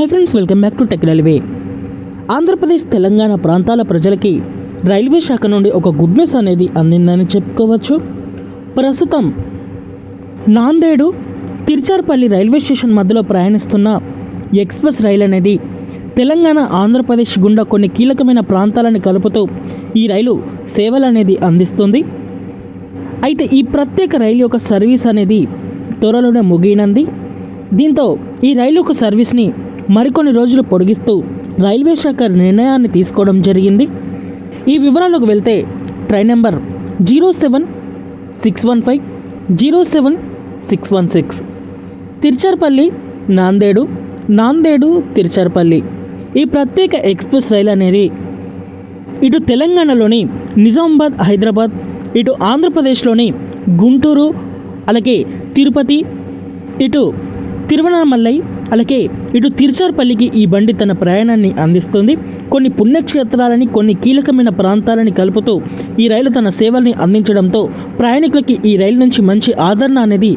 Hi friends, welcome back to tech railway. Andhra Pradesh Telangana ప్రాంతాల ప్రజలకి railway శాఖ నుండి ఒక గుడ్ న్యూస్ అనేది అందిందని చెప్పుకోవచ్చు. ప్రస్తుతం నాందేడు తిరుచార్పల్లి రైల్వే స్టేషన్ మధ్యలో ప్రయాణిస్తున్న ఎక్స్ప్రెస్ రైలు అనేది తెలంగాణ ఆంధ్రప్రదేశ్ గుండా కొన్ని కీలకమైన ప్రాంతాలను కలుపుతూ ఈ రైలు సేవలు అనేది అందిస్తుంది. అయితే ఈ ప్రత్యేక రైలు యొక్క సర్వీస్ అనేది త్వరలోనే ముగియనుంది. దీంతో ఈ రైలు యొక్క సర్వీస్ని మరికొన్ని రోజులు పొడిగిస్తూ రైల్వే శాఖ నిర్ణయాన్ని తీసుకోవడం జరిగింది. ఈ వివరాలకు వెళ్తే ట్రైన్ నెంబర్ 07615 07616 తిరుచార్పల్లి నాందేడు తిరుచార్పల్లి ఈ ప్రత్యేక ఎక్స్ప్రెస్ రైలు అనేది ఇటు తెలంగాణలోని నిజామాబాద్, హైదరాబాద్, ఇటు ఆంధ్రప్రదేశ్లోని గుంటూరు, అలాగే తిరుపతి, ఇటు తిరువణామలై, అలాగే ఇటు తిరుచార్పల్లికి ఈ బండి తన ప్రయాణాన్ని అందిస్తుంది. కొన్ని పుణ్యక్షేత్రాలని, కొన్ని కీలకమైన ప్రాంతాలని కలుపుతూ ఈ రైలు తన సేవల్ని అందించడంతో ప్రయాణికులకి ఈ రైలు నుంచి మంచి ఆదరణ అనేది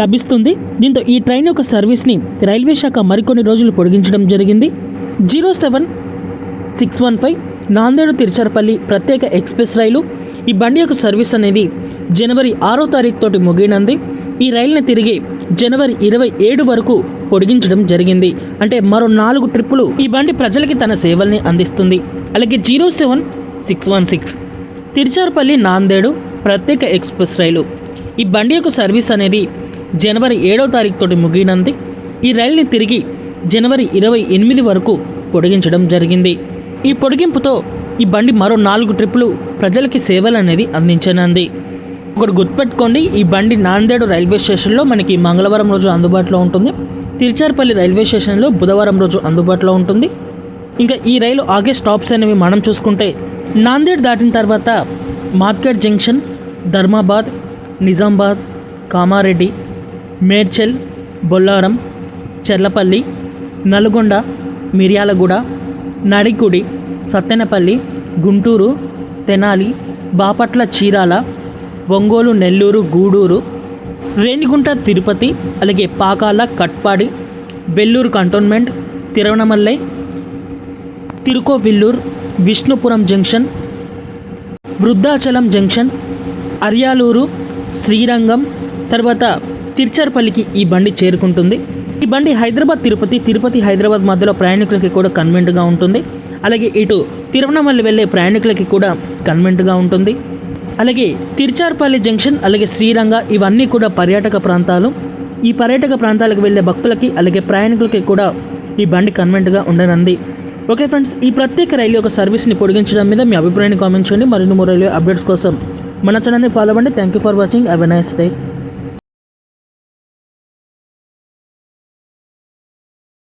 లభిస్తుంది. దీంతో ఈ ట్రైన్ యొక్క సర్వీస్ని రైల్వే శాఖ మరికొన్ని రోజులు పొడిగించడం జరిగింది. 07615 నాందేడు తిరుచార్పల్లి ప్రత్యేక ఎక్స్ప్రెస్ రైలు ఈ బండి యొక్క సర్వీస్ అనేది జనవరి 6వ తారీఖు తోటి ముగియనుంది. ఈ రైలుని తిరిగి జనవరి 27 వరకు పొడిగించడం జరిగింది. అంటే మరో 4 ట్రిప్పులు ఈ బండి ప్రజలకి తన సేవల్ని అందిస్తుంది. అలాగే 07616 తిరుచార్పల్లి నాందేడు ప్రత్యేక ఎక్స్ప్రెస్ రైలు ఈ బండి యొక్క సర్వీస్ అనేది జనవరి 7వ తారీఖు తోటి ముగియనుంది. ఈ రైలుని తిరిగి జనవరి 28 వరకు పొడిగించడం జరిగింది. ఈ పొడిగింపుతో ఈ బండి మరో 4 ట్రిప్పులు ప్రజలకి సేవలు అనేది అందించనుంది. ఒకటి గుర్తుపెట్టుకోండి, ఈ బండి నాందేడు రైల్వే స్టేషన్లో మనకి మంగళవారం రోజు అందుబాటులో ఉంటుంది. తిరుచార్పల్లి రైల్వే స్టేషన్లో బుధవారం రోజు అందుబాటులో ఉంటుంది. ఇంకా ఈ రైలు ఆగే స్టాప్స్ అనేవి మనం చూసుకుంటే నాందేడ్ దాటిన తర్వాత మార్కెట్ జంక్షన్, ధర్మాబాద్, నిజామాబాద్, కామారెడ్డి, మేడ్చల్, బొల్లారం, చెర్లపల్లి, నల్గొండ, మిర్యాలగూడ, నడికుడి, సత్తెనపల్లి, గుంటూరు, తెనాలి, బాపట్ల, చీరాల, ఒంగోలు, నెల్లూరు, గూడూరు, రేణిగుంట, తిరుపతి, అలాగే Pakala, Katpadi, Vellore cantonment, Tiruvannamalai, Tirukoilur, Vishnupuram junction, Vriddhachalam junction, Ariyalur, Srirangam, తర్వాత తిరుచార్పల్లికి ఈ బండి చేరుకుంటుంది. ఈ బండి హైదరాబాద్ తిరుపతి, తిరుపతి హైదరాబాద్ మధ్యలో ప్రయాణికులకి కూడా కన్వెంట్గా ఉంటుంది. అలాగే ఇటు తిరువణమలై వెళ్ళే ప్రయాణికులకి కూడా కన్వెంట్గా ఉంటుంది. అలాగే తిరుచార్పల్లి జంక్షన్, అలాగే శ్రీరంగ ఇవన్నీ కూడా పర్యాటక ప్రాంతాలు. ఈ పర్యాటక ప్రాంతాలకు వెళ్ళే భక్తులకి అలాగే ప్రయాణికులకి కూడా ఈ బండి కన్వెంట్గా ఉండనుంది. ఓకే ఫ్రెండ్స్, ఈ ప్రత్యేక రైలు యొక్క సర్వీస్ని పొడిగించడం మీద మీ అభిప్రాయాన్ని కామెంట్ చేయండి. మరిన్ని రైల్వే అప్డేట్స్ కోసం మన ఛానల్ని ఫాలో అవ్వండి. Thank you for watching. Have a nice day.